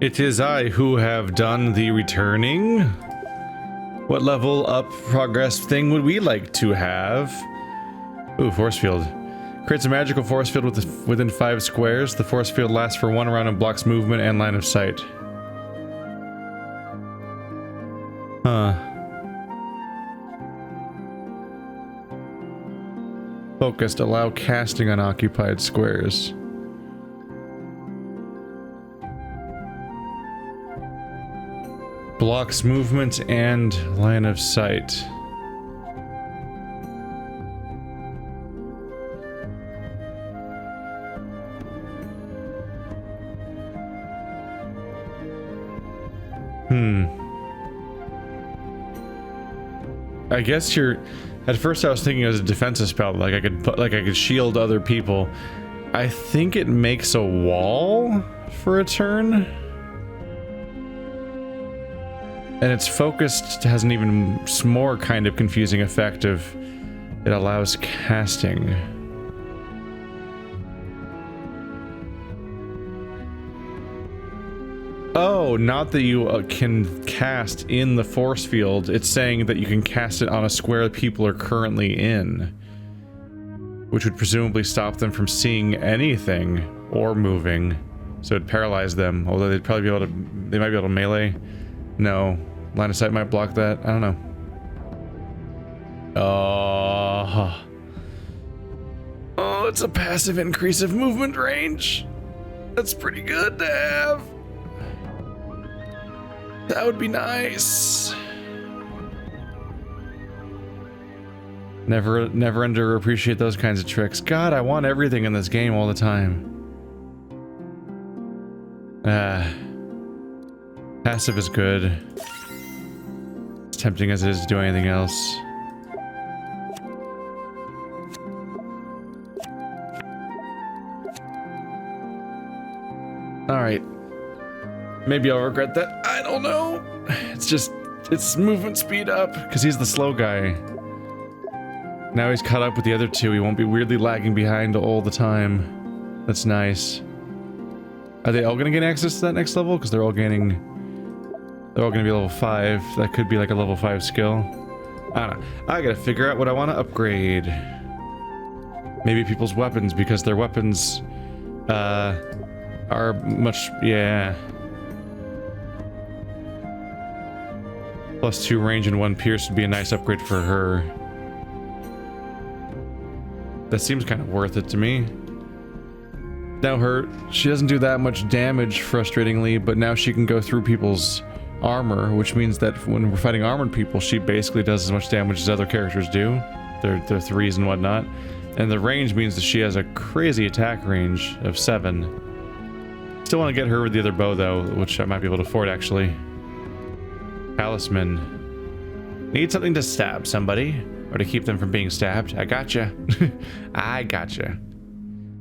It is I who have done the returning. What level up progress thing would we like to have? Ooh, force field. Creates a magical force field within 5 squares. The force field lasts for 1 round and blocks movement and line of sight. Huh. Focused. Allow casting on occupied squares. Blocks movement and line of sight. I guess you're... At first I was thinking it was a defensive spell, like I could shield other people. I think it makes a wall for a turn. And its focused has an even more kind of confusing effect of it allows casting. Oh, not that you can cast in the force field. It's saying that you can cast it on a square that people are currently in, which would presumably stop them from seeing anything or moving. So it'd paralyze them, although they'd probably be able to... They might be able to melee. No. Line of sight might block that. I don't know. Oh, it's a passive increase of movement range. That's pretty good to have. That would be nice. Never underappreciate those kinds of tricks. God, I want everything in this game all the time. Passive is good. As tempting as it is to do anything else. Alright. Maybe I'll regret that. I don't know. It's just... It's movement speed up. Because he's the slow guy. Now he's caught up with the other two. He won't be weirdly lagging behind all the time. That's nice. Are they all gonna gain access to that next level? Because they're all gaining... They're all gonna be level 5. That could be like a level 5 skill. I don't know. I gotta figure out what I want to upgrade. Maybe people's weapons, because their weapons... are much... Yeah... +2 range and 1 pierce would be a nice upgrade for her. That seems kind of worth it to me. Now she doesn't do that much damage, frustratingly, but now she can go through people's armor, which means that when we're fighting armored people, she basically does as much damage as other characters do. Their 3s and whatnot. And the range means that she has a crazy attack range of 7. Still want to get her with the other bow, though, which I might be able to afford, actually. Talisman. Need something to stab somebody, or to keep them from being stabbed. I gotcha. I gotcha.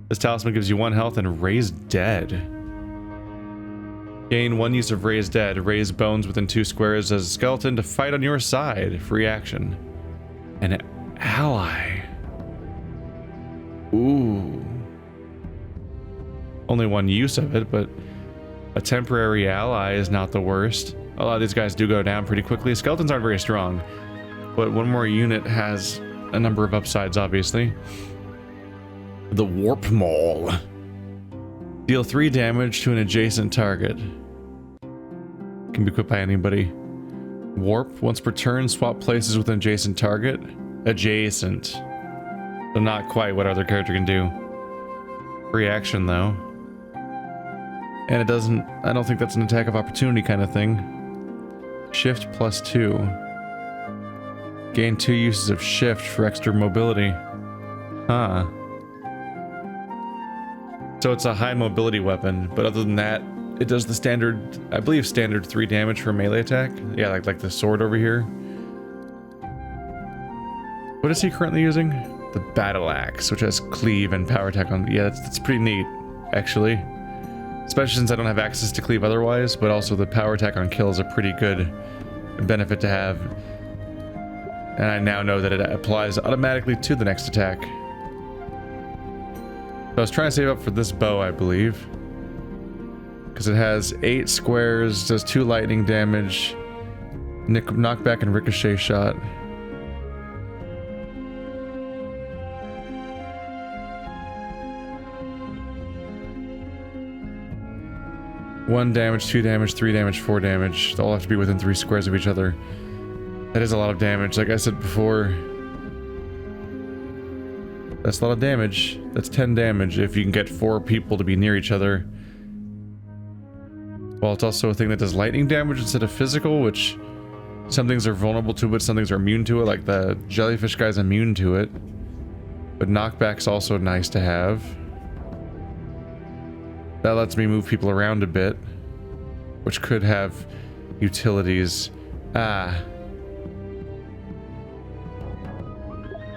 This talisman gives you 1 health and raised dead. Gain 1 use of raised dead. Raise bones within 2 squares as a skeleton to fight on your side. Free action. An ally. Ooh. Only 1 use of it, but a temporary ally is not the worst. A lot of these guys do go down pretty quickly. Skeletons aren't very strong, but 1 more unit has a number of upsides, obviously. The Warp Maul. Deal 3 damage to an adjacent target. Can be equipped by anybody. Warp. Once per turn, swap places with an adjacent target. Adjacent. So not quite what other character can do. Free action, though. And it doesn't... I don't think that's an attack of opportunity kind of thing. Shift +2. Gain 2 uses of shift for extra mobility. Huh. So it's a high mobility weapon, but other than that, it does the standard, I believe standard 3 damage for a melee attack. Yeah, like the sword over here. What is he currently using? The battle axe, which has cleave and power attack on. Yeah, that's pretty neat, actually. Especially since I don't have access to cleave otherwise, but also the power attack on kill is a pretty good benefit to have. And I now know that it applies automatically to the next attack. So I was trying to save up for this bow, I believe. because it has 8 squares, does 2 lightning damage, knockback and ricochet shot. One damage, 2 damage, 3 damage, 4 damage. They all have to be within 3 squares of each other. That is a lot of damage. Like I said before, that's a lot of damage. That's 10 damage if you can get 4 people to be near each other. Well, it's also a thing that does lightning damage instead of physical, which some things are vulnerable to, but some things are immune to it. Like the jellyfish guy's immune to it. But knockback's also nice to have. That lets me move people around a bit, which could have utilities.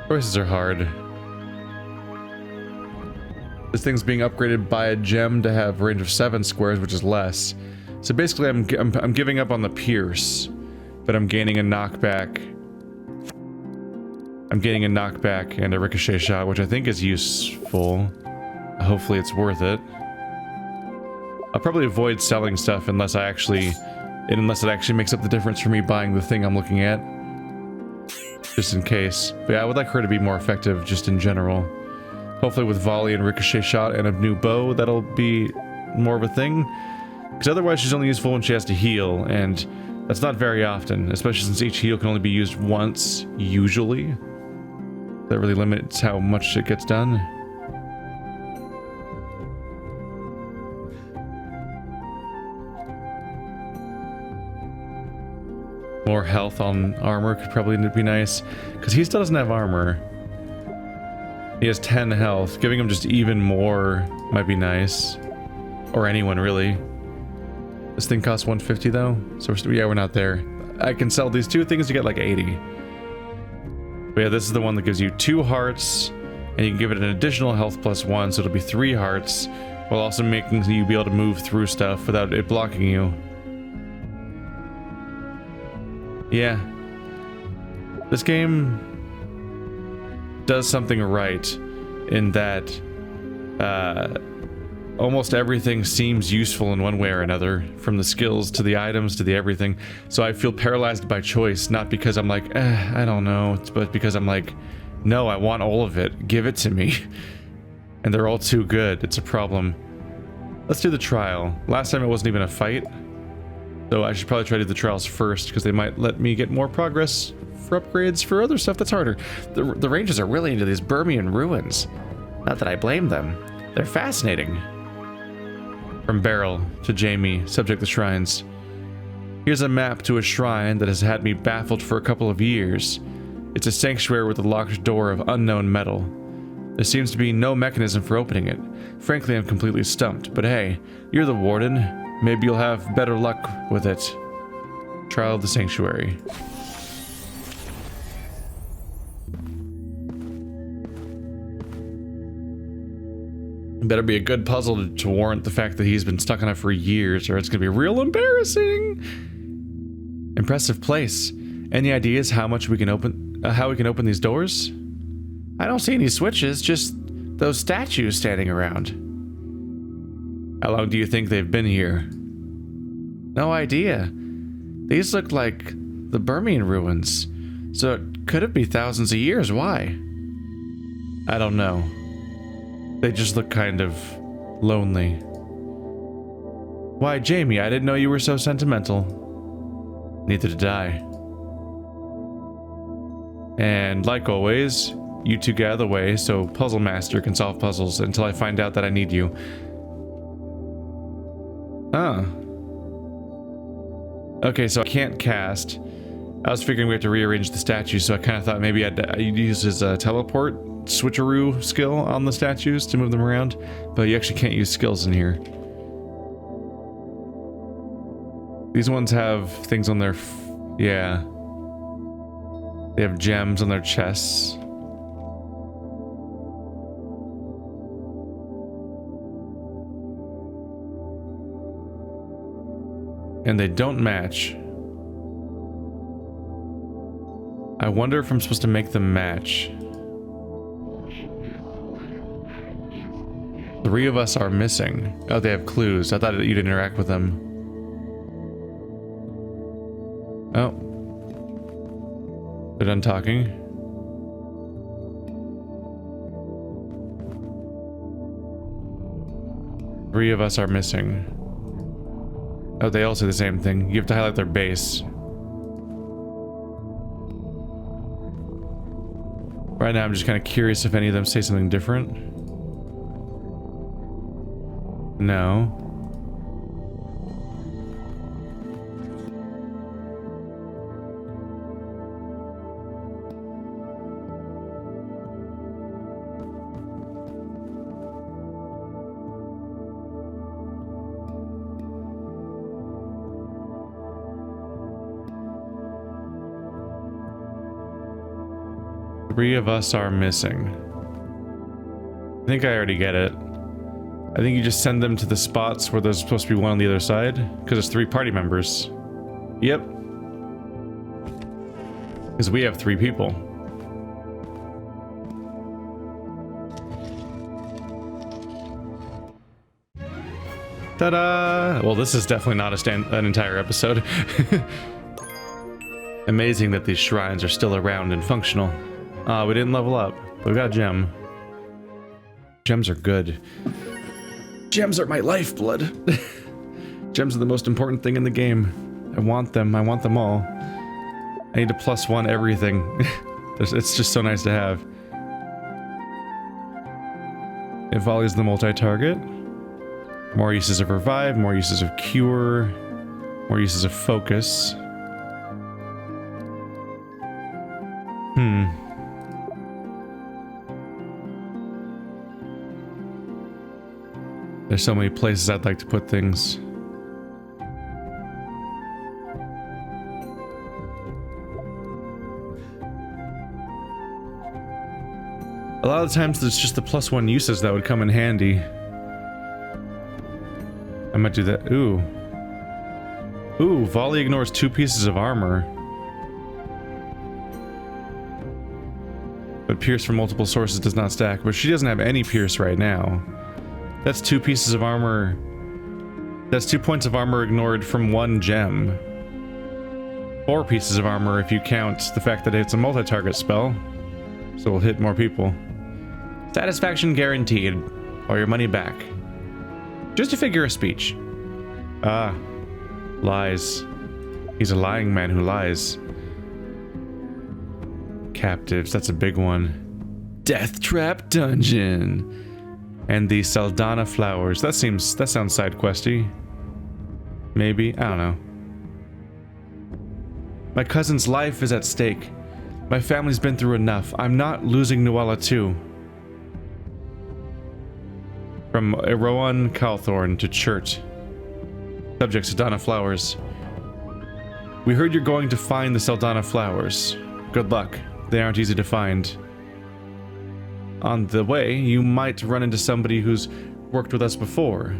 Choices are hard. This thing's being upgraded by a gem to have range of 7 squares, which is less. So basically, I'm giving up on the pierce, but I'm gaining a knockback. I'm gaining a knockback and a ricochet shot, which I think is useful. Hopefully, it's worth it. I'll probably avoid selling stuff unless it actually makes up the difference for me buying the thing I'm looking at. Just in case. But yeah, I would like her to be more effective just in general. Hopefully with volley and ricochet shot and a new bow, that'll be more of a thing. Because otherwise she's only useful when she has to heal, and that's not very often, especially since each heal can only be used once, usually. That really limits how much shit gets done. More health on armor could probably be nice, because he still doesn't have armor. He has 10 health. Giving him just even more might be nice. Or anyone, really. This thing costs 150 though, so we're not there. I can sell these 2 things to get like 80. But yeah, this is the one that gives you 2 hearts, and you can give it an additional health plus 1, so it'll be 3 hearts, while also making you be able to move through stuff without it blocking you. Yeah. This game does something right in that almost everything seems useful in one way or another, from the skills to the items to the everything. So I feel paralyzed by choice, not because I'm like, I don't know, but because I'm like, no, I want all of it. Give it to me. And they're all too good. It's a problem. Let's do the trial. Last time it wasn't even a fight. So I should probably try to do the trials first, because they might let me get more progress for upgrades for other stuff that's harder. The rangers are really into these Burmian ruins. Not that I blame them. They're fascinating. From Beryl to Jamie, subject the shrines. Here's a map to a shrine that has had me baffled for a couple of years. It's a sanctuary with a locked door of unknown metal. There seems to be no mechanism for opening it. Frankly, I'm completely stumped, but hey, you're the warden. Maybe you'll have better luck with it. Trial of the Sanctuary. Better be a good puzzle to warrant the fact that he's been stuck on it for years, or it's gonna be real embarrassing. Impressive place. Any ideas how we can open these doors? I don't see any switches, just those statues standing around. How long do you think they've been here? No idea. These look like the Burmian ruins, so it could be thousands of years. Why? I don't know. They just look kind of lonely. Why, Jamie, I didn't know you were so sentimental. Neither did I. And like always, you two get out of the way so Puzzle Master can solve puzzles until I find out that I need you. Huh. Okay, so I can't cast. I was figuring we had to rearrange the statue, so I kind of thought maybe I'd use his teleport switcheroo skill on the statues to move them around, but you actually can't use skills in here. These ones have things on their... yeah. They have gems on their chests. And they don't match. I wonder if I'm supposed to make them match. 3 of us are missing. Oh, they have clues. I thought you'd interact with them. Oh. They're done talking. Three of us are missing. Oh, they all say the same thing. You have to highlight their base. Right now, I'm just kind of curious if any of them say something different. No. 3 of us are missing. I think I already get it. I think you just send them to the spots where there's supposed to be one on the other side, because there's 3 party members. Yep. Because we have 3 people. Ta-da! Well, this is definitely not an entire episode. Amazing that these shrines are still around and functional. We didn't level up, but we got a gem. Gems are good. Gems are my lifeblood. Gems are the most important thing in the game. I want them. I want them all. I need to +1 everything. It's just so nice to have. It volleys the multi-target. More uses of revive, more uses of cure, more uses of focus. There's so many places I'd like to put things. A lot of the times there's just the +1 uses that would come in handy. I might do that. Ooh. Ooh, volley ignores 2 pieces of armor. But pierce from multiple sources does not stack. But she doesn't have any pierce right now. That's 2 pieces of armor. That's 2 points of armor ignored from 1 gem. 4 pieces of armor if you count the fact that it's a multi-target spell. So we'll hit more people. Satisfaction guaranteed. Or your money back. Just a figure of speech. Ah. Lies. He's a lying man who lies. Captives, that's a big one. Death Trap Dungeon. And the Seldanna flowers. That sounds side questy. Maybe, I don't know. My cousin's life is at stake. My family's been through enough. I'm not losing Nuala too. From Eroan Calthorn to Chert. Subject Seldanna flowers. We heard you're going to find the Seldanna flowers. Good luck. They aren't easy to find. On the way, you might run into somebody who's worked with us before.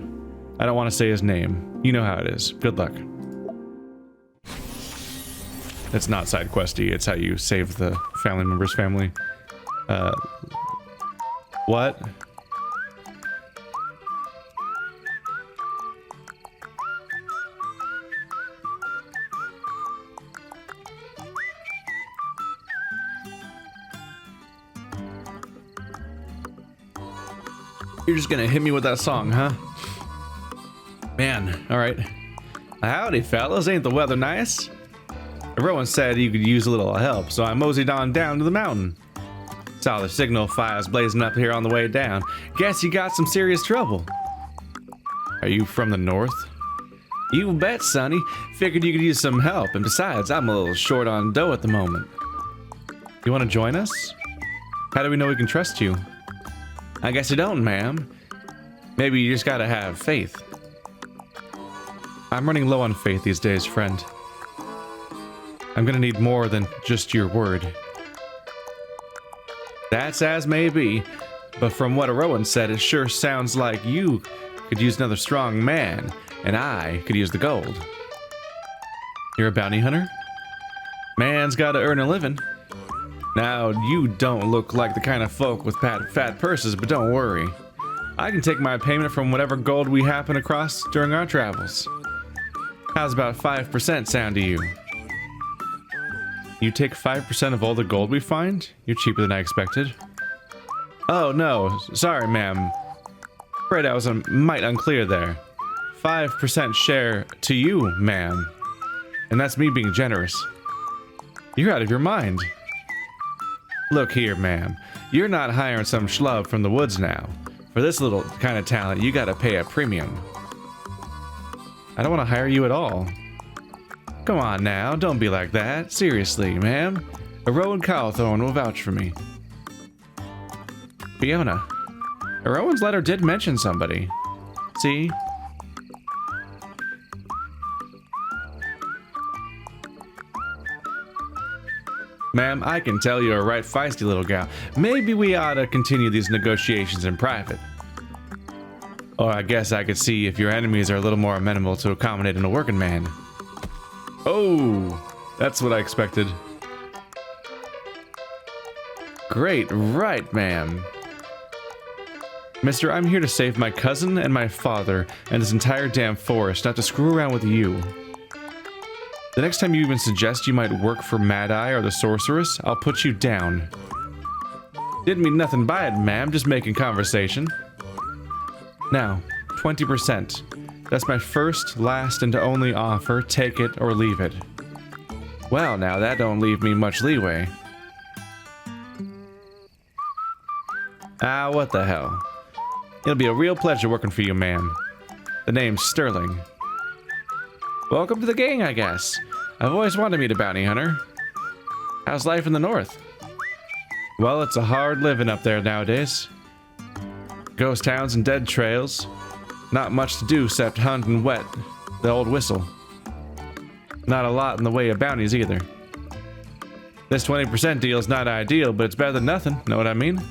I don't want to say his name. You know how it is. Good luck. It's not side questy, it's how you save the family member's family. What? You're just gonna hit me with that song, huh? Man, alright. Howdy, fellas. Ain't the weather nice? Everyone said you could use a little help, so I moseyed on down to the mountain. Saw the signal fires blazing up here on the way down. Guess you got some serious trouble. Are you from the north? You bet, sonny. Figured you could use some help, and besides, I'm a little short on dough at the moment. You want to join us? How do we know we can trust you? I guess you don't, ma'am. Maybe you just gotta have faith. I'm running low on faith these days, friend. I'm gonna need more than just your word. That's as may be, but from what Rowan said, it sure sounds like you could use another strong man, and I could use the gold. You're a bounty hunter? Man's gotta earn a living. Now, you don't look like the kind of folk with fat purses, but don't worry. I can take my payment from whatever gold we happen across during our travels. How's about 5% sound to you? You take 5% of all the gold we find? You're cheaper than I expected. Oh no, sorry ma'am. Afraid I was a mite unclear there. 5% share to you, ma'am. And that's me being generous. You're out of your mind. Look here, ma'am. You're not hiring some schlub from the woods now. For this little kind of talent, you gotta pay a premium. I don't want to hire you at all. Come on now, don't be like that. Seriously, ma'am. A Rowan Cowthorn will vouch for me. Fiona. Rowan's letter did mention somebody. See? Ma'am, I can tell you're a right feisty little gal. Maybe we ought to continue these negotiations in private. Or I guess I could see if your enemies are a little more amenable to accommodating a working man. Oh, that's what I expected. Great, right, ma'am. Mister, I'm here to save my cousin and my father and this entire damn forest, not to screw around with you. The next time you even suggest you might work for Mad Eye or the Sorceress, I'll put you down. Didn't mean nothing by it, ma'am, just making conversation. Now, 20%. That's my first, last, and only offer. Take it or leave it. Well, now that don't leave me much leeway. Ah, what the hell. It'll be a real pleasure working for you, ma'am. The name's Sterling. Welcome to the gang, I guess. I've always wanted to meet a bounty hunter. How's life in the north? Well, it's a hard living up there nowadays. Ghost towns and dead trails. Not much to do except hunt and wet the old whistle. Not a lot in the way of bounties either. This 20% deal is not ideal, but it's better than nothing, know what I mean?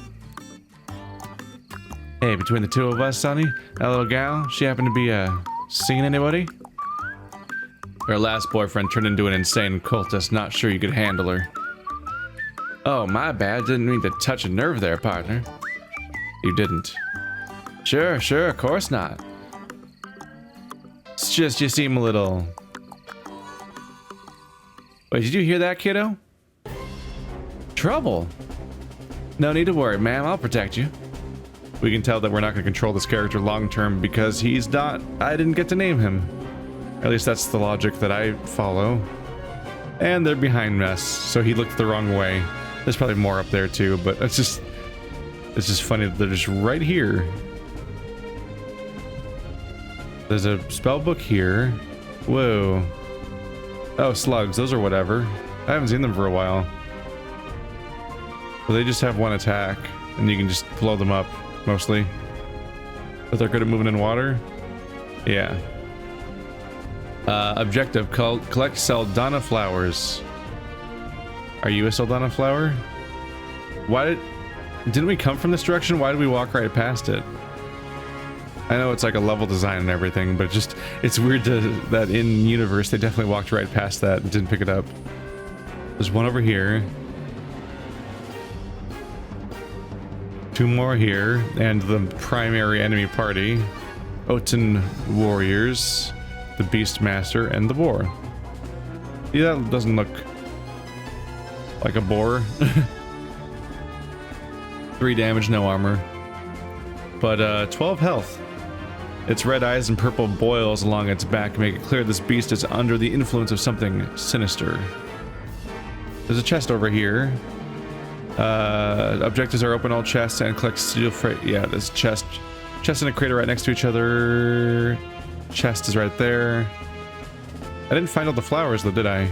Hey, between the two of us, Sonny, that little gal, she happened to be, seeing anybody? Her last boyfriend turned into an insane cultist, not sure you could handle her. Oh, my bad, didn't mean to touch a nerve there, partner. You didn't. Sure, of course not. It's just you seem a little... Wait, did you hear that, kiddo? Trouble? No need to worry, ma'am, I'll protect you. We can tell that we're not going to control this character long term because he's not... I didn't get to name him. At least that's the logic that I follow. And they're behind us, so he looked the wrong way. There's probably more up there too, but it's just funny that they're just right here. There's a spell book here. Whoa. Oh, slugs, those are whatever. I haven't seen them for a while. But they just have one attack, and you can just blow them up, mostly. But they're good at moving in water? Yeah. Objective, collect Seldanna flowers. Are you a Seldanna flower? Didn't we come from this direction? Why did we walk right past it? I know it's like a level design and everything, but it's weird that in universe they definitely walked right past that and didn't pick it up. There's one over here. Two more here, and the primary enemy party. Oten warriors, the Beastmaster, and the boar. Yeah, that doesn't look like a boar. 3 damage, no armor. But 12 health. Its red eyes and purple boils along its back make it clear this beast is under the influence of something sinister. There's a chest over here. Objectives are open all chests and collect steel freight. Yeah, there's a chest and a crater right next to each other. Chest is right there. I didn't find all the flowers though, did I?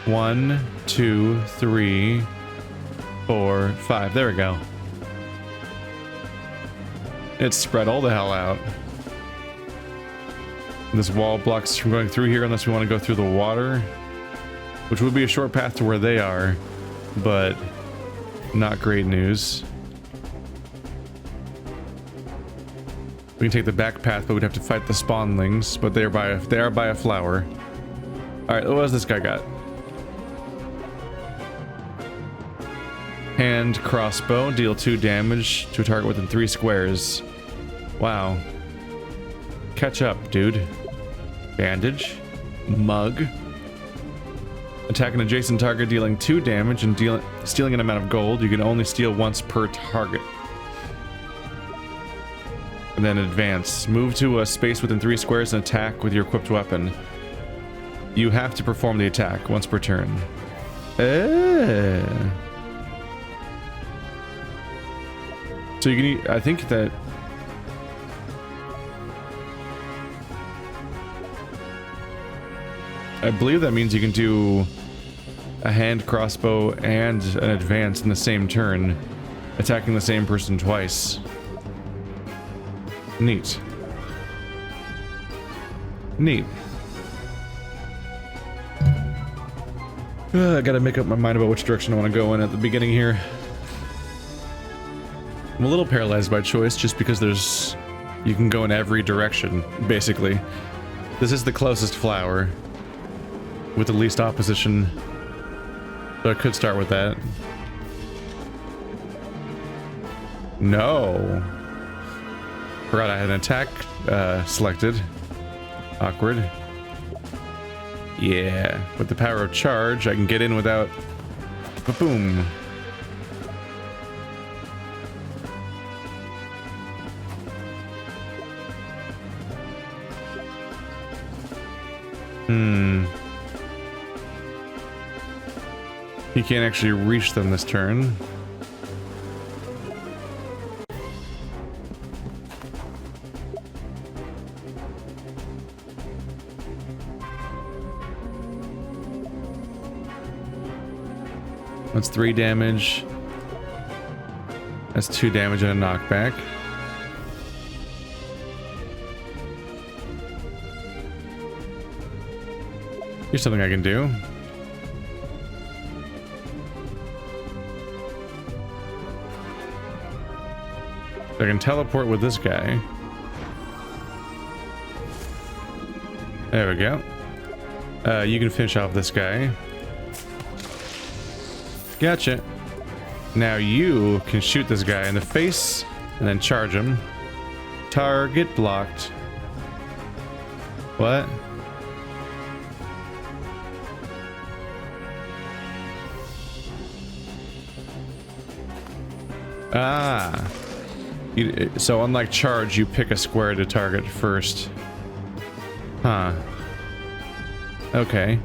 1, 2, 3, 4, 5. There we go. It's spread all the hell out. This wall blocks us from going through here unless we want to go through the water, which would be a short path to where they are, but not great news. We can take the back path, but we'd have to fight the spawnlings, but they are by a flower. Alright, what has this guy got? Hand crossbow, deal 2 damage to a target within 3 squares. Wow. Catch up, dude. Bandage. Mug. Attack an adjacent target, dealing 2 damage and stealing an amount of gold. You can only steal once per target. And then advance. Move to a space within 3 squares and attack with your equipped weapon. You have to perform the attack once per turn. So you can, I think that I believe that means you can do a hand crossbow and an advance in the same turn, attacking the same person twice. Neat. Neat. I gotta make up my mind about which direction I want to go in at the beginning here. I'm a little paralyzed by choice just because you can go in every direction, basically. This is the closest flower with the least opposition, so I could start with that. No. Forgot I had an attack selected. Awkward. Yeah, with the power of charge, I can get in without... Boom. He can't actually reach them this turn. That's 3 damage. That's 2 damage and a knockback. Here's something I can do. I can teleport with this guy. There we go. You can finish off this guy. Gotcha. Now you can shoot this guy in the face and then charge him. Target blocked. What? Ah. So unlike charge, you pick a square to target first. Huh. Okay.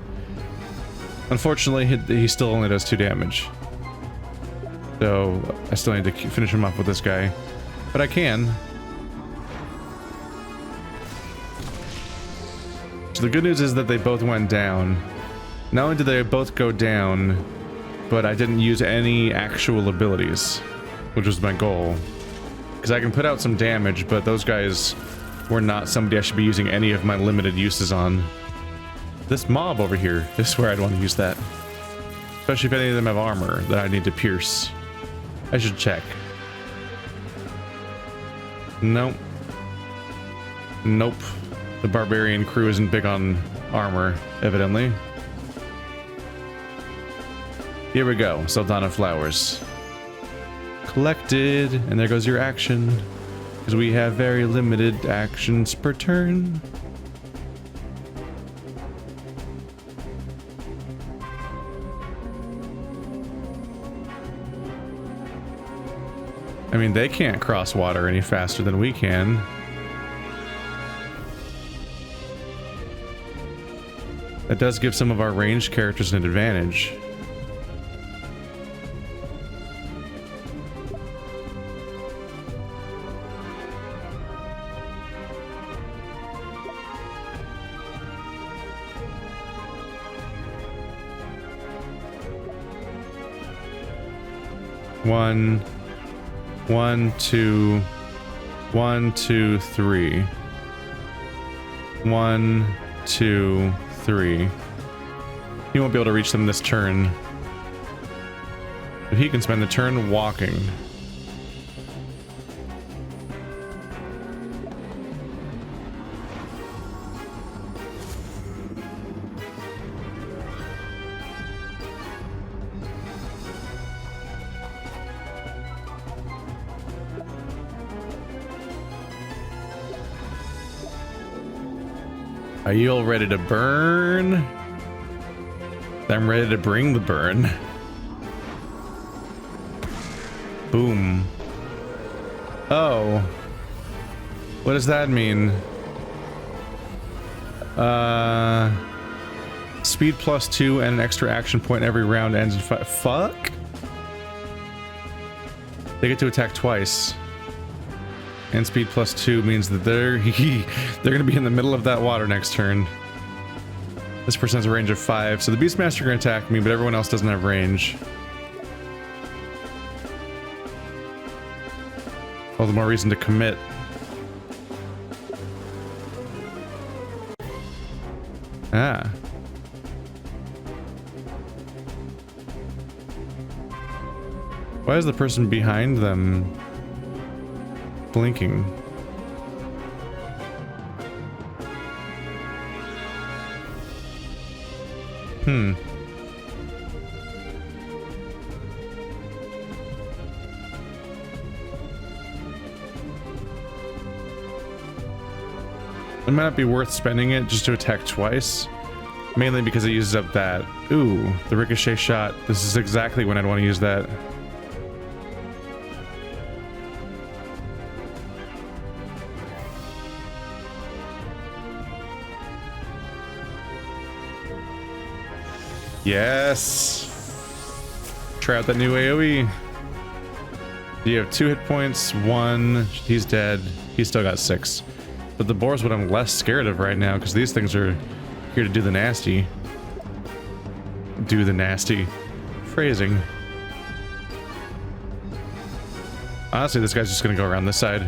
Unfortunately, he still only does 2 damage. So I still need to finish him off with this guy. But I can. So the good news is that they both went down. Not only did they both go down, but I didn't use any actual abilities, which was my goal. Because I can put out some damage, but those guys were not somebody I should be using any of my limited uses on. This mob over here, this is where I'd want to use that. Especially if any of them have armor that I need to pierce. I should check. Nope. Nope. The barbarian crew isn't big on armor, evidently. Here we go, Seldanna flowers. Collected, and there goes your action. Because we have very limited actions per turn. I mean, they can't cross water any faster than we can. That does give some of our ranged characters an advantage. One, 2, 1, 2, 3. 1, 2, 3. He won't be able to reach them this turn. But he can spend the turn walking. Are you all ready to burn? I'm ready to bring the burn. Boom. Oh. What does that mean? Speed +2 and an extra action point every round ends in fuck? They get to attack twice. And speed +2 means that they're gonna be in the middle of that water next turn. This person has a range of 5, so the Beastmaster can attack me, but everyone else doesn't have range. All the more reason to commit. Ah. Why is the person behind them blinking? Hmm. It might not be worth spending it just to attack twice. Mainly because it uses up that. Ooh, the ricochet shot. This is exactly when I'd want to use that. Yes! Try out that new AoE. You have 2 hit points, 1. He's dead. He's still got 6. But the boar's what I'm less scared of right now, because these things are here to do the nasty. Do the nasty. Phrasing. Honestly, this guy's just gonna go around this side.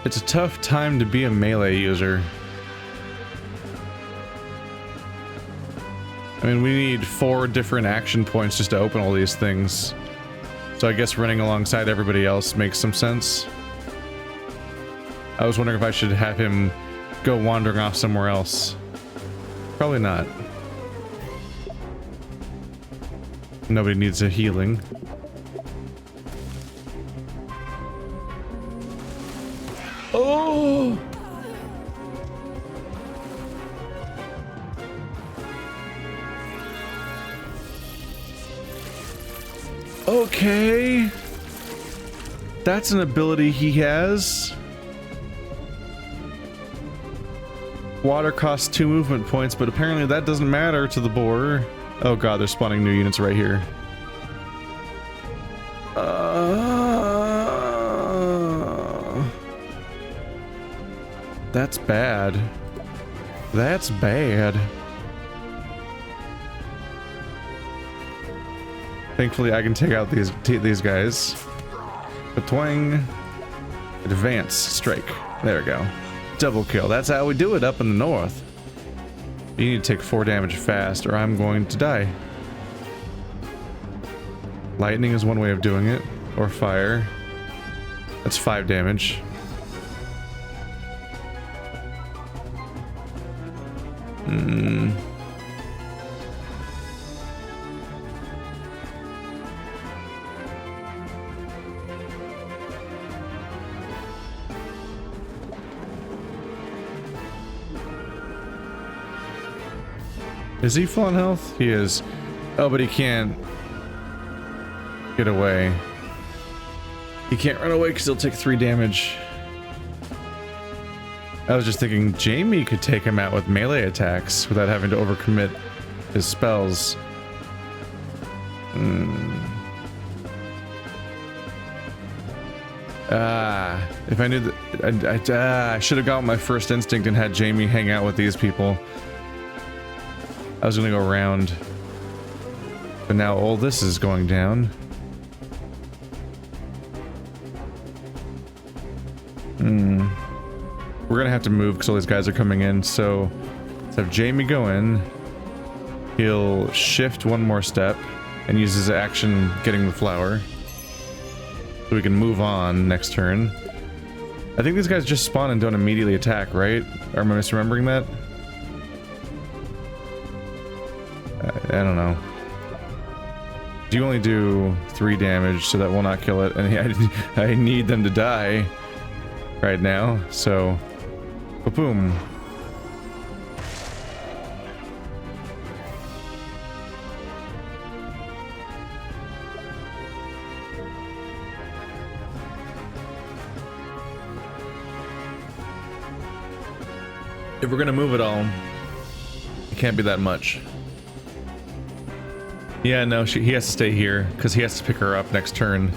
It's a tough time to be a melee user. I mean, we need 4 different action points just to open all these things. So I guess running alongside everybody else makes some sense. I was wondering if I should have him go wandering off somewhere else. Probably not. Nobody needs a healing. Oh! Okay. That's an ability he has. Water costs 2 movement points, but apparently that doesn't matter to the boar. Oh god, they're spawning new units right here. That's bad. That's bad. Thankfully, I can take out these guys. Twang. Advance strike. There we go. Double kill. That's how we do it up in the north. You need to take 4 damage fast, or I'm going to die. Lightning is one way of doing it, or fire. That's 5 damage. Is he full on health? He is. Oh, but he can't get away. He can't run away because he'll take 3 damage. I was just thinking Jamie could take him out with melee attacks without having to overcommit his spells. If I knew that, I should have gone with my first instinct and had Jamie hang out with these people. I was gonna go around, but now all this is going down. We're gonna have to move because all these guys are coming in, so Let's have Jamie go in. He'll shift one more step and use his action getting the flower. So we can move on next turn. I think these guys just spawn and don't immediately attack, right? Or am I misremembering that? I don't know. You only do 3 damage, so that will not kill it. And I need them to die right now, so... Boom. If we're gonna move it all, it can't be that much. Yeah, no, he has to stay here, because he has to pick her up next turn.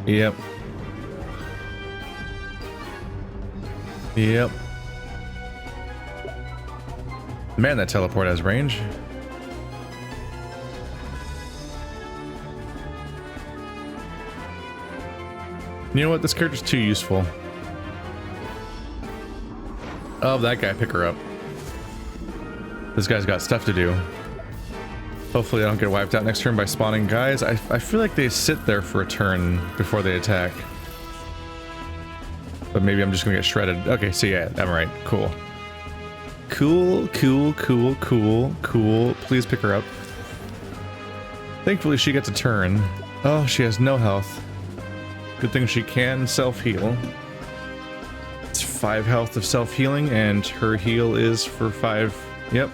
Yep. Yep. Man, that teleport has range. You know what? This character's too useful. Oh, that guy, pick her up. This guy's got stuff to do. Hopefully I don't get wiped out next turn by spawning guys. I feel like they sit there for a turn before they attack. But maybe I'm just gonna get shredded. Okay, so yeah, I'm right. Cool. Cool. Please pick her up. Thankfully she gets a turn. Oh, she has no health. Good thing she can self-heal. It's 5 health of self-healing, and her heal is for 5. Yep.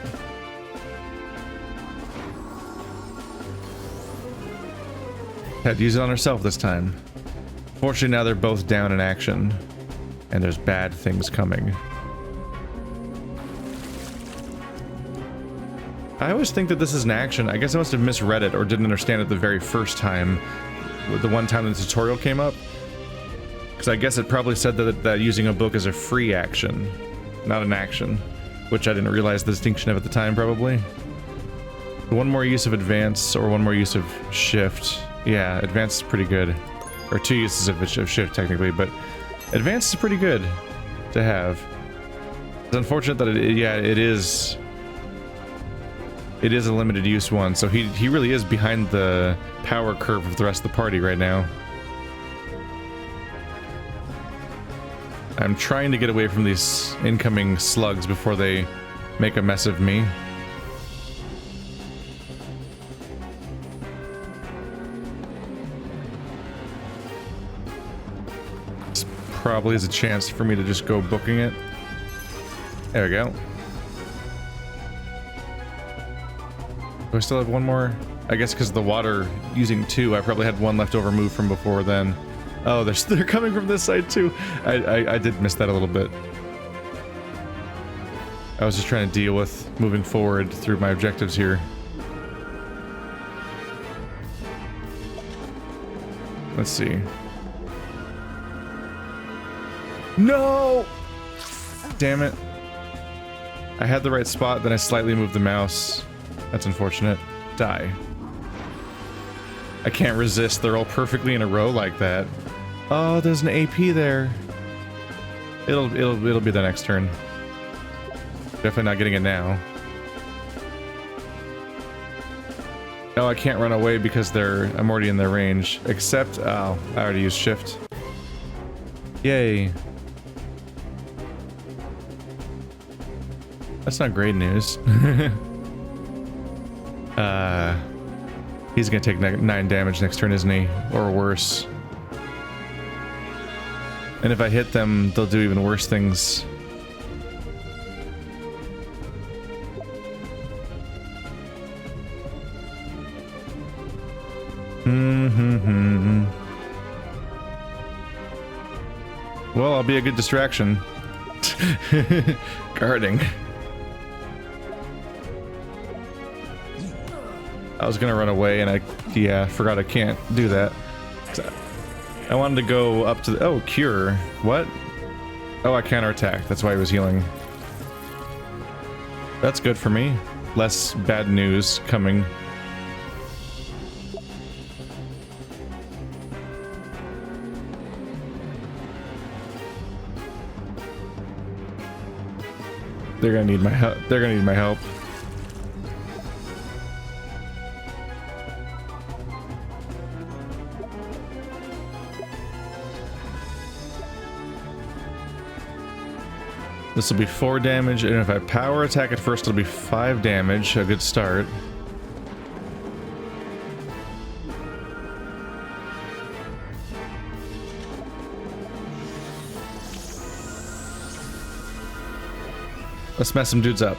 Had to use it on herself this time. Fortunately, now they're both down in action, and there's bad things coming. I always think that this is an action. I guess I must have misread it or didn't understand it the very first time, the one time the tutorial came up. Because I guess it probably said that using a book is a free action, not an action, which I didn't realize the distinction of at the time, probably. One more use of advance or one more use of shift. Yeah, advance is pretty good. Or 2 uses of shift, technically, but advance is pretty good to have. It's unfortunate that it is a limited use one, so he really is behind the power curve of the rest of the party right now. I'm trying to get away from these incoming slugs before they make a mess of me. This probably is a chance for me to just go booking it. There we go. Do I still have one more? I guess because of the water using 2, I probably had 1 leftover move from before then. Oh, they're coming from this side too. I did miss that a little bit. I was just trying to deal with moving forward through my objectives here. Let's see. No! Damn it. I had the right spot, then I slightly moved the mouse. That's unfortunate. Die. I can't resist. They're all perfectly in a row like that. Oh, there's an AP there. It'll be the next turn. Definitely not getting it now. Oh, I can't run away because I'm already in their range. Except, oh, I already used shift. Yay. That's not great news. He's gonna take 9 damage next turn, isn't he? Or worse. And if I hit them, they'll do even worse things. Well, I'll be a good distraction. Guarding. I was gonna run away and I forgot I can't do that. I wanted to go up to the, oh, cure. What? Oh, I counterattacked. That's why he was healing. That's good for me. Less bad news coming. They're gonna need my help. They're gonna need my help. This will be 4 damage, and if I power attack it first, it'll be 5 damage. A good start. Let's mess some dudes up.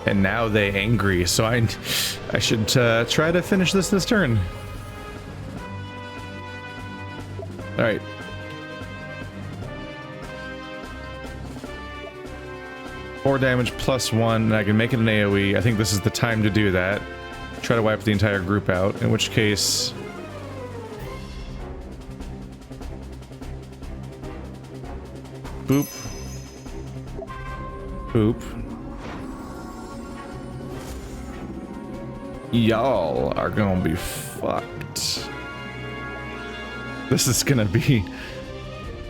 And now they angry, so I should try to finish this turn. All right. Four damage plus 1, and I can make it an AoE. I think this is the time to do that. Try to wipe the entire group out, in which case... Boop. Boop. Y'all are gonna be fucked. This is gonna be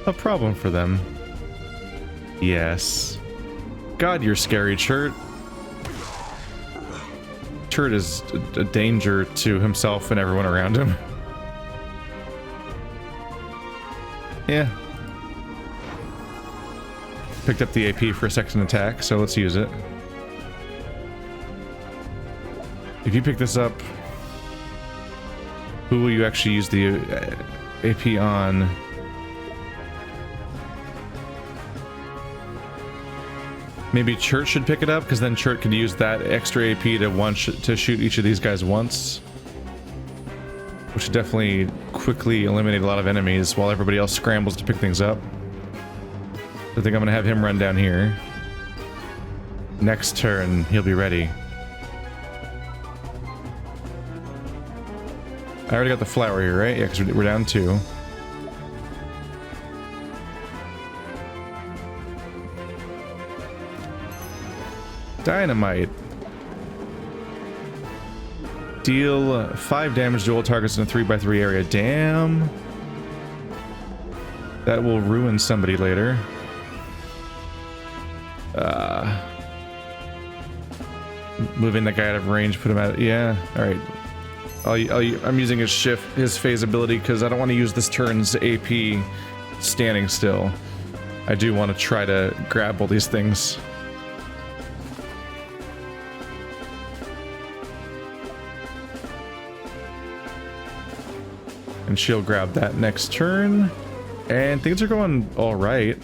a problem for them. Yes. God, you're scary, Chert. Chert is a danger to himself and everyone around him. Yeah. Picked up the AP for a second attack, so let's use it. If you pick this up, who will you actually use the AP on? Maybe Chert should pick it up, because then Chert could use that extra AP to shoot each of these guys once. Which would definitely quickly eliminate a lot of enemies while everybody else scrambles to pick things up. I think I'm gonna have him run down here. Next turn, he'll be ready. I already got the flower here, right? Yeah, because we're down 2. Dynamite. Deal 5 damage to all targets in a 3x3 area. Damn. That will ruin somebody later. Moving that guy out of range, put him out. Yeah, alright. I'm using his phase ability because I don't want to use this turn's AP standing still. I do want to try to grab all these things. And she'll grab that next turn. And things are going alright.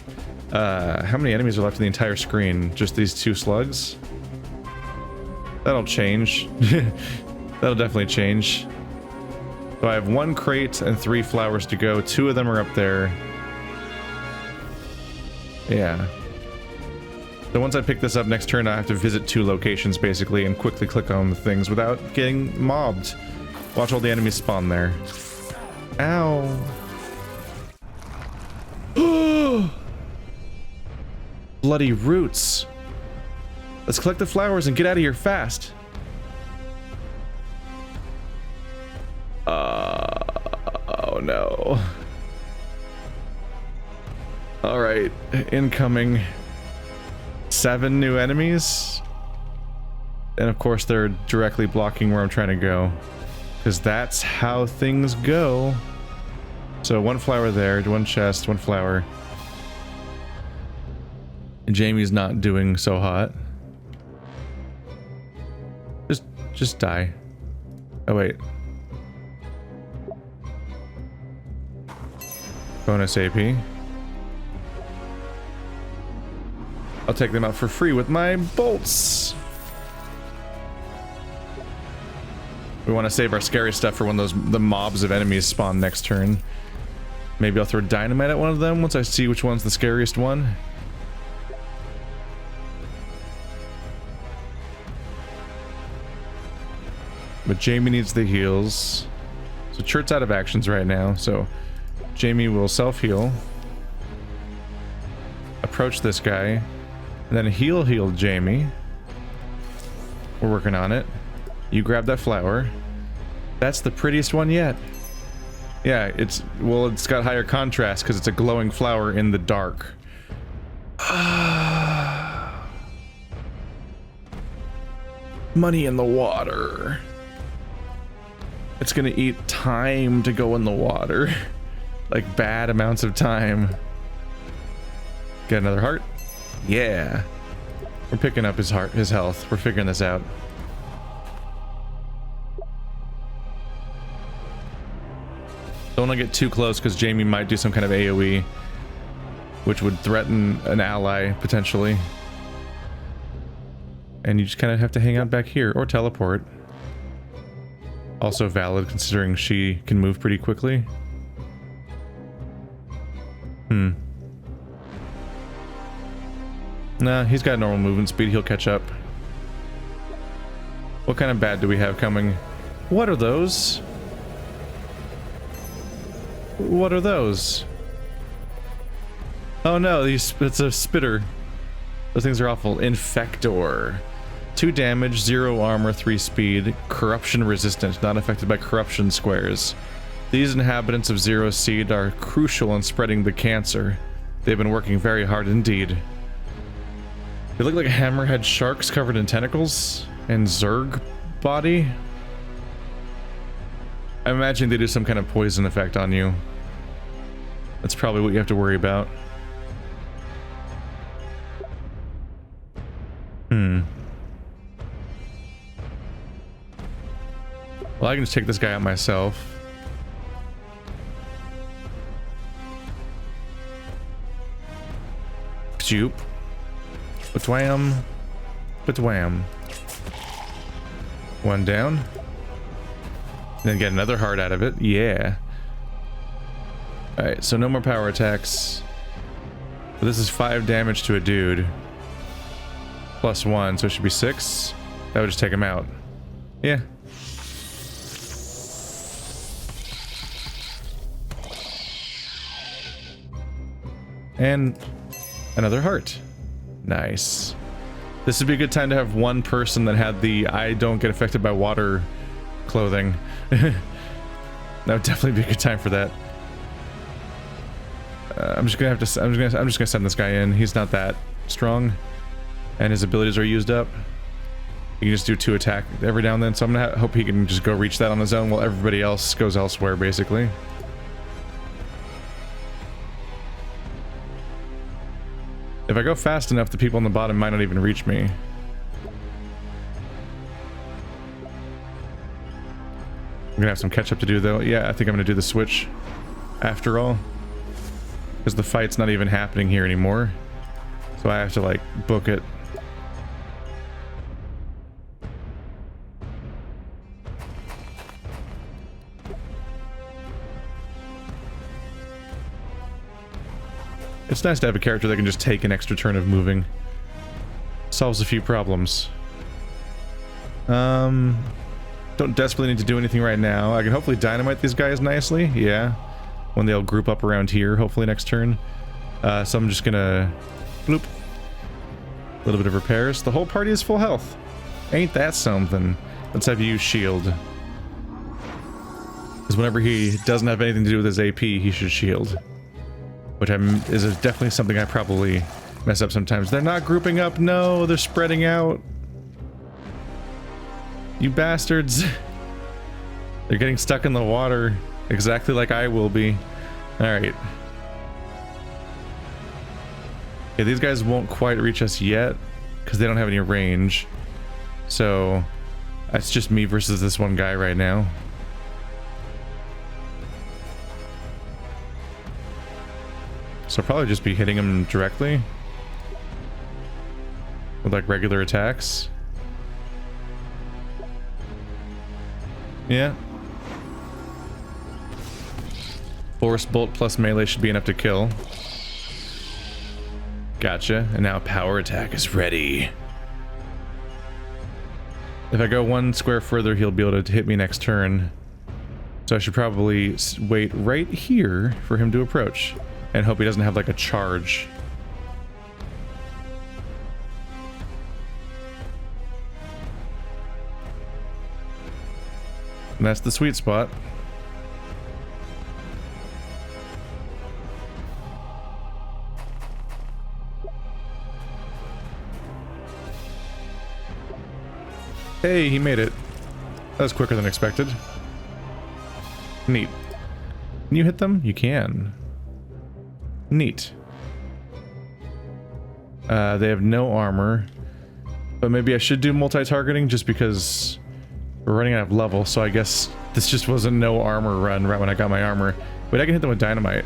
How many enemies are left in the entire screen? Just these 2 slugs? That'll change. That'll definitely change. So I have 1 crate and 3 flowers to go. 2 of them are up there. Yeah. So once I pick this up next turn, I have to visit 2 locations basically and quickly click on the things without getting mobbed. Watch all the enemies spawn there. Ow. Bloody roots. Let's collect the flowers and get out of here fast. Oh no. Alright, incoming. 7 new enemies. And of course they're directly blocking where I'm trying to go. Because that's how things go. So 1 flower there, 1 chest, 1 flower. And Jamie's not doing so hot. Just die. Oh wait. Bonus AP. I'll take them out for free with my bolts. We want to save our scary stuff for when the mobs of enemies spawn next turn. Maybe I'll throw dynamite at one of them once I see which one's the scariest one. But Jamie needs the heals. So Chert's out of actions right now, so Jamie will self-heal. Approach this guy. And then heal Jamie. We're working on it. You grab that flower. That's the prettiest one yet. Yeah, it's got higher contrast because it's a glowing flower in the dark. Money in the water. It's gonna eat time to go in the water. Like bad amounts of time. Get another heart. Yeah. We're picking up his health. We're figuring this out. Don't want to get too close because Jamie might do some kind of AoE, which would threaten an ally potentially. And you just kind of have to hang out back here or teleport. Also valid considering she can move pretty quickly. Nah, he's got normal movement speed. He'll catch up. What kind of bad do we have coming? What are those? What are those? Oh no, it's a spitter. Those things are awful. Infector. 2 damage, 0 armor, 3 speed, corruption resistant, not affected by corruption squares. These inhabitants of Zero Seed are crucial in spreading the cancer. They've been working very hard indeed. They look like hammerhead sharks covered in tentacles and Zerg body. I imagine they do some kind of poison effect on you. That's probably what you have to worry about. Well, I can just take this guy out myself. Joop. Ba-twam. Ba-twam. One down. Then get another heart out of it. Yeah. Alright, so no more power attacks. But this is 5 damage to a dude. +1, so it should be 6. That would just take him out. Yeah. And another heart. Nice. This would be a good time to have one person that had the I don't get affected by water clothing. That would definitely be a good time for that. I'm just gonna send this guy in. He's not that strong, and his abilities are used up. He can just do 2 attack every now and then, so I'm gonna hope he can just go reach that on his own while everybody else goes elsewhere, basically. If I go fast enough, the people on the bottom might not even reach me. I'm gonna have some catch up to do though. Yeah, I think I'm gonna do the switch after all. Because the fight's not even happening here anymore. So I have to like book it. It's nice to have a character that can just take an extra turn of moving. Solves a few problems. Don't desperately need to do anything right now. I can hopefully dynamite these guys nicely. Yeah. When they'll group up around here, hopefully next turn. So I'm just gonna... bloop. A little bit of repairs. The whole party is full health. Ain't that something? Let's have you use shield. Because whenever he doesn't have anything to do with his AP, he should shield. Which is definitely something I probably mess up sometimes. They're not grouping up. No, they're spreading out. You bastards. They're getting stuck in the water. Exactly like I will be. Alright. Okay, these guys won't quite reach us yet. Because they don't have any range. So, it's just me versus this one guy right now. So I'll probably just be hitting him directly with like regular attacks. Yeah. Force bolt plus melee should be enough to kill. Gotcha. And now power attack is ready. If I go 1 square further, he'll be able to hit me next turn. So I should probably wait right here for him to approach. And hope he doesn't have like a charge. And that's the sweet spot. Hey, he made it. That was quicker than expected. Neat. Can you hit them? You can. Neat. They have no armor. But maybe I should do multi-targeting just because we're running out of level, so I guess this just was a no armor run right when I got my armor. Wait, I can hit them with dynamite.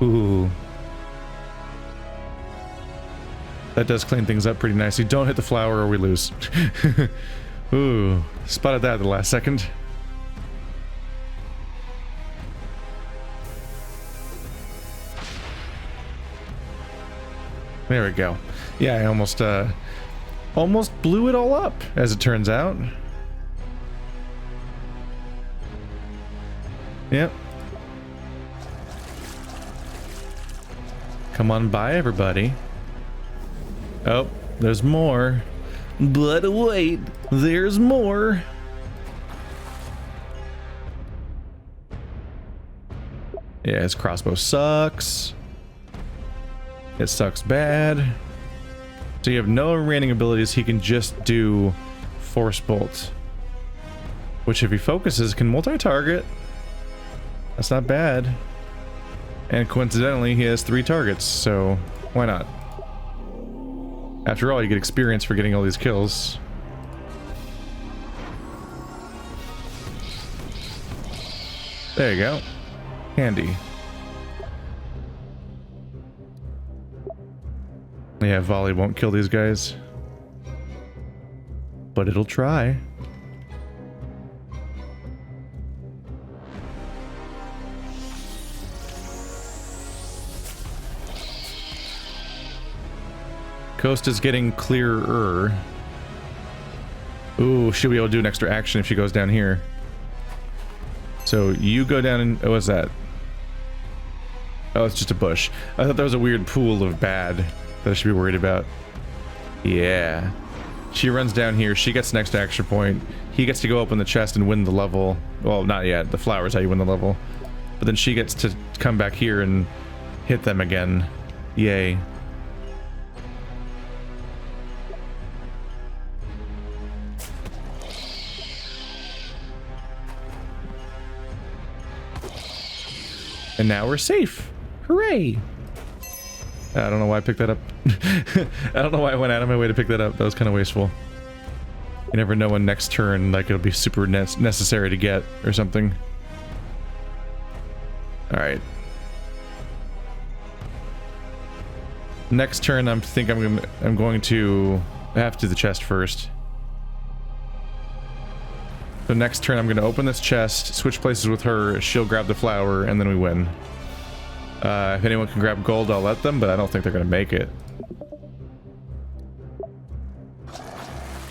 Ooh. That does clean things up pretty nicely. Don't hit the flower or we lose. Ooh, spotted that at the last second. There we go. Yeah, I almost blew it all up, as it turns out. Yep. Come on by, everybody. Oh, there's more. But wait, there's more. Yeah, his crossbow sucks. It sucks bad. So you have no remaining abilities. He can just do Force Bolt, which if he focuses can multi-target. That's not bad. And coincidentally, he has 3 targets, so why not? After all, you get experience for getting all these kills. There you go. Handy. Yeah, volley won't kill these guys. But it'll try. Coast is getting clearer. Ooh, should be able to do an extra action if she goes down here. So you go down and... oh, what's that? Oh, it's just a bush. I thought that was a weird pool of bad that I should be worried about. Yeah. She runs down here. She gets next action point. He gets to go open the chest and win the level. Well, not yet. The flower's how you win the level. But then she gets to come back here and hit them again. Yay. And now we're safe. Hooray! I don't know why I picked that up. I don't know why I went out of my way to pick that up. That was kind of wasteful. You never know when next turn, like, it'll be super necessary to get or something. Alright. Next turn, I'm going to have to do the chest first. So next turn, I'm going to open this chest, switch places with her, she'll grab the flower, and then we win. If anyone can grab gold, I'll let them, but I don't think they're going to make it.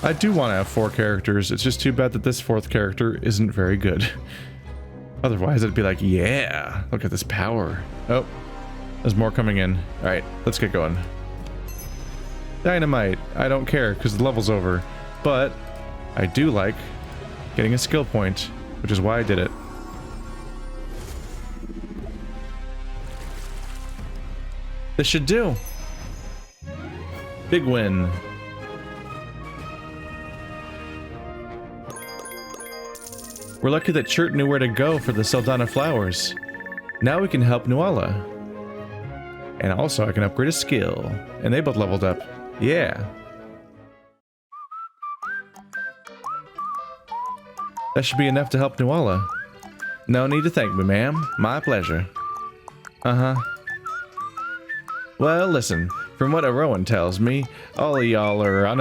I do want to have 4 characters. It's just too bad that this 4th character isn't very good. Otherwise, it'd be like, yeah, look at this power. Oh, there's more coming in. All right, let's get going. Dynamite. I don't care because the level's over, but I do like getting a skill point, which is why I did it. This should do. Big win. We're lucky that Chert knew where to go for the Seldanna flowers. Now we can help Nuala. And also I can upgrade a skill. And they both leveled up. Yeah. That should be enough to help Nuala. No need to thank me, ma'am. My pleasure. Uh-huh. Well, listen. From what Rowan tells me, all of y'all are on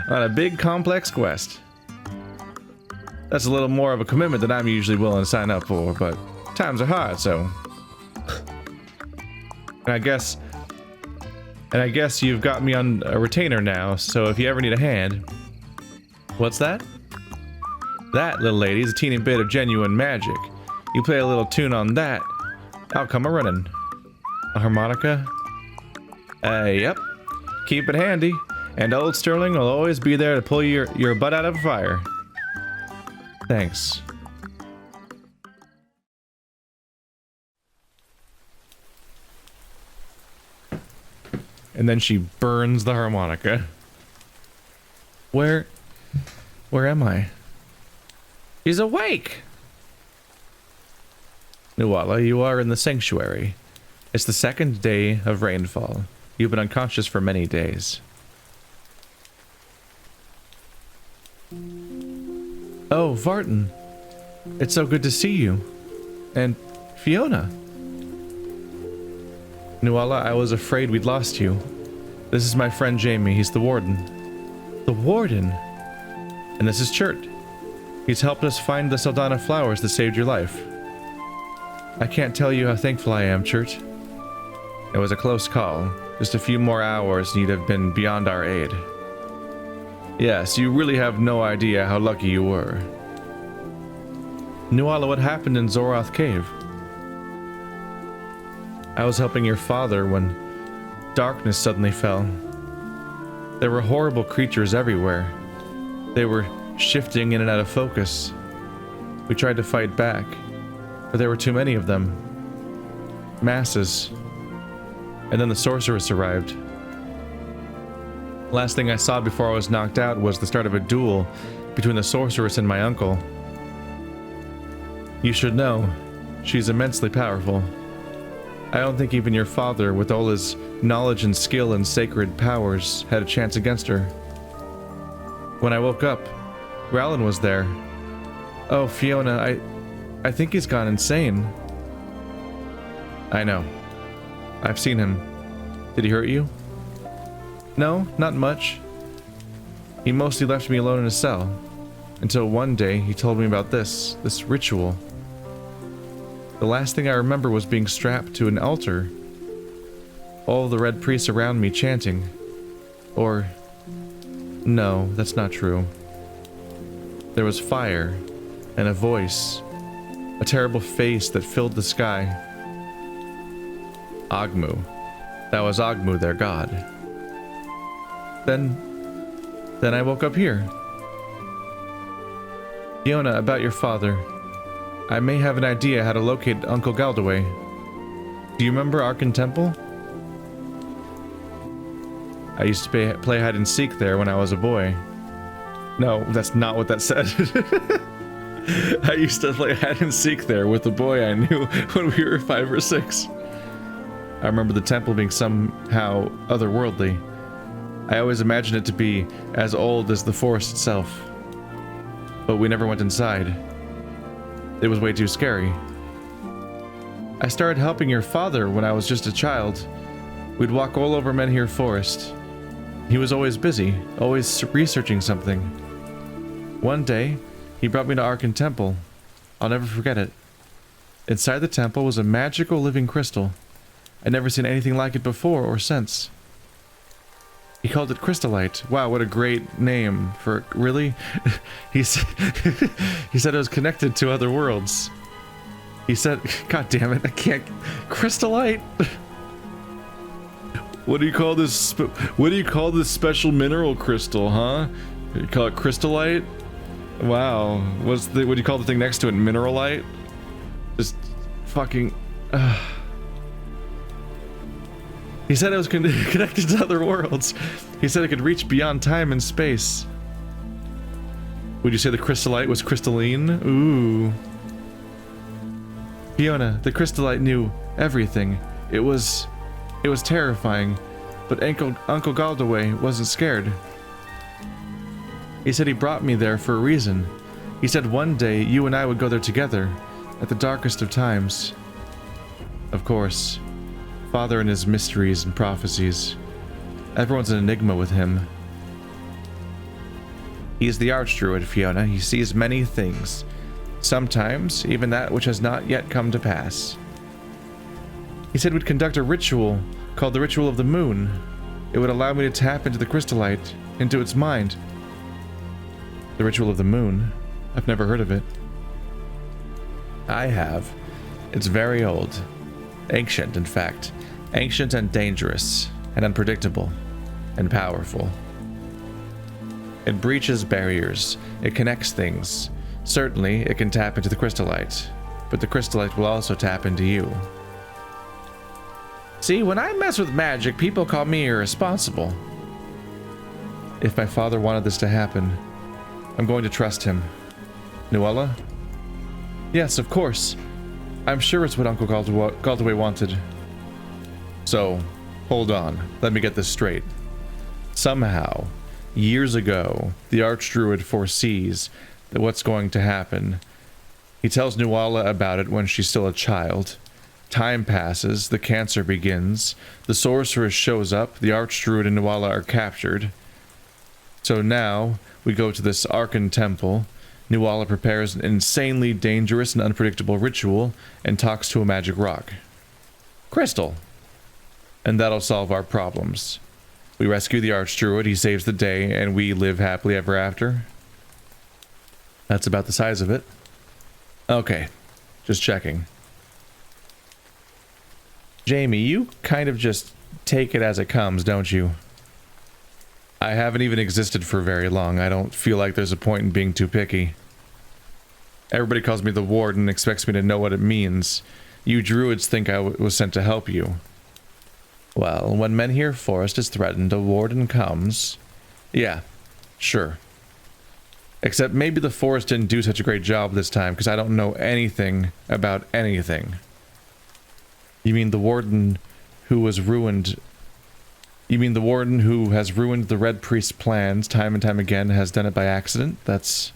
a big complex quest. That's a little more of a commitment than I'm usually willing to sign up for, but times are hard, so... And I guess you've got me on a retainer now, so if you ever need a hand... What's that? That, little lady, is a teeny bit of genuine magic. You play a little tune on that, I'll come a-running. A harmonica? Yep. Keep it handy, and old Sterling will always be there to pull your butt out of a fire. Thanks. And then she burns the harmonica. Where Where am I? He's awake! Nuala, you are in the sanctuary. It's the second day of rainfall. You've been unconscious for many days. Oh, Vartan. It's so good to see you. And Fiona. Nuala, I was afraid we'd lost you. This is my friend Jamie. He's the warden. The warden? And this is Chert. He's helped us find the Seldanna flowers that saved your life. I can't tell you how thankful I am, Chert. It was a close call. Just a few more hours and you'd have been beyond our aid. Yes, you really have no idea how lucky you were. Nuala, what happened in Zoroth Cave? I was helping your father when darkness suddenly fell. There were horrible creatures everywhere. They were shifting in and out of focus. We tried to fight back, but there were too many of them. Masses. And then the sorceress arrived. Last thing I saw before I was knocked out was the start of a duel between the sorceress and my uncle. You should know, she's immensely powerful. I don't think even your father, with all his knowledge and skill and sacred powers, had a chance against her. When I woke up, Rowland was there. Oh, Fiona, I think he's gone insane. I know. I've seen him. Did he hurt you? No, not much. He mostly left me alone in a cell. Until one day he told me about this ritual. The last thing I remember was being strapped to an altar. All the red priests around me chanting. Or... no, that's not true. There was fire, and a voice. A terrible face that filled the sky. Ogmu. That was Ogmu, their god. Then I woke up here. Fiona, about your father. I may have an idea how to locate Uncle Galdaway. Do you remember Arkan Temple? I used to play hide and seek there when I was a boy. No, that's not what that said. I used to play hide and seek there with a boy I knew when we were 5 or 6. I remember the temple being somehow otherworldly. I always imagined it to be as old as the forest itself. But we never went inside. It was way too scary. I started helping your father when I was just a child. We'd walk all over Menhir Forest. He was always busy, always researching something. One day, he brought me to Arkan Temple. I'll never forget it. Inside the temple was a magical living crystal. I'd never seen anything like it before or since. He called it crystallite. Wow, what a great name for... really? he said it was connected to other worlds. He said... God damn it, I can't... crystallite? What do you call this... what do you call this special mineral crystal, huh? You call it crystallite? Wow. What do you call the thing next to it? Mineralite? Just fucking... He said it was connected to other worlds. He said it could reach beyond time and space. Would you say the crystallite was crystalline? Ooh. Fiona, the crystallite knew everything. It was terrifying, but Uncle Galdaway wasn't scared. He said he brought me there for a reason. He said one day you and I would go there together, at the darkest of times. Of course. Father and his mysteries and prophecies. Everyone's an enigma with him. He is the archdruid, Fiona. He sees many things. Sometimes, even that which has not yet come to pass. He said we'd conduct a ritual called the Ritual of the Moon. It would allow me to tap into the crystallite, into its mind. The Ritual of the Moon? I've never heard of it. I have. It's very old. Ancient, in fact. Ancient and dangerous, and unpredictable, and powerful. It breaches barriers. It connects things. Certainly, it can tap into the crystallite, but the crystallite will also tap into you. See, when I mess with magic, people call me irresponsible. If my father wanted this to happen, I'm going to trust him. Nuala? Yes, of course. I'm sure it's what Uncle Galtaway wanted. So, hold on. Let me get this straight. Somehow, years ago, the archdruid foresees that what's going to happen. He tells Nuala about it when she's still a child. Time passes, the cancer begins, the sorceress shows up, the archdruid and Nuala are captured. So now, we go to this Arcan temple. Nuala prepares an insanely dangerous and unpredictable ritual and talks to a magic rock. Crystal. And that'll solve our problems. We rescue the archdruid, he saves the day, and we live happily ever after. That's about the size of it. Okay, just checking. Jamie, you kind of just take it as it comes, don't you? I haven't even existed for very long. I don't feel like there's a point in being too picky. Everybody calls me the Warden and expects me to know what it means. You druids think I was sent to help you. Well, when Menhir Forest is threatened, a Warden comes. Yeah, sure. Except maybe the Forest didn't do such a great job this time, because I don't know anything about anything. You mean the Warden who was ruined... You mean the Warden who has ruined the Red Priest's plans time and time again has done it by accident? That's...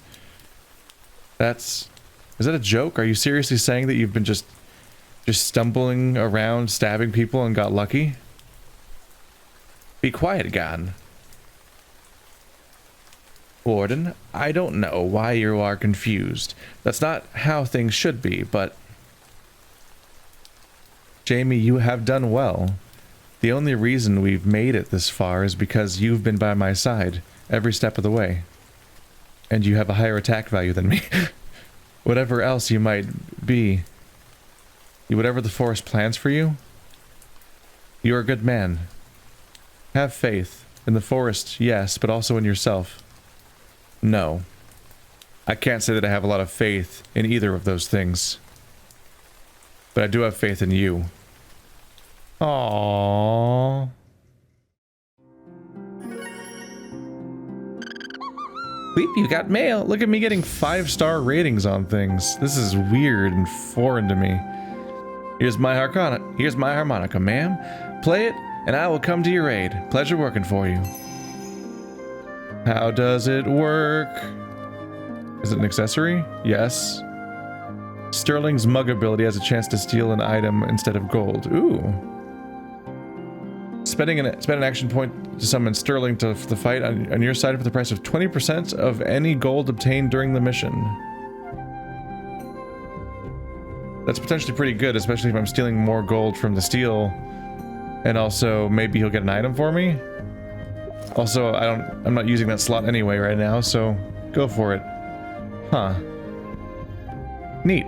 Is that a joke? Are you seriously saying that you've been just stumbling around, stabbing people and got lucky? Be quiet, Gan. Warden, I don't know why you are confused. That's not how things should be, but... Jamie, you have done well. The only reason we've made it this far is because you've been by my side every step of the way. And you have a higher attack value than me. Whatever else you might be, whatever the Forest plans for you, you're a good man. Have faith. In the Forest, yes, but also in yourself. No. I can't say that I have a lot of faith in either of those things. But I do have faith in you. Aww. Weep, you got mail. Look at me getting 5-star ratings on things. This is weird and foreign to me. Here's my harmonica, ma'am. Play it, and I will come to your aid. Pleasure working for you. How does it work? Is it an accessory? Yes. Sterling's mug ability has a chance to steal an item instead of gold. Ooh. Spend an action point to summon Sterling to the fight on your side for the price of 20% of any gold obtained during the mission. That's potentially pretty good, especially if I'm stealing more gold from the steal. And also, maybe he'll get an item for me? Also, I'm not using that slot anyway right now, so go for it. Huh. Neat.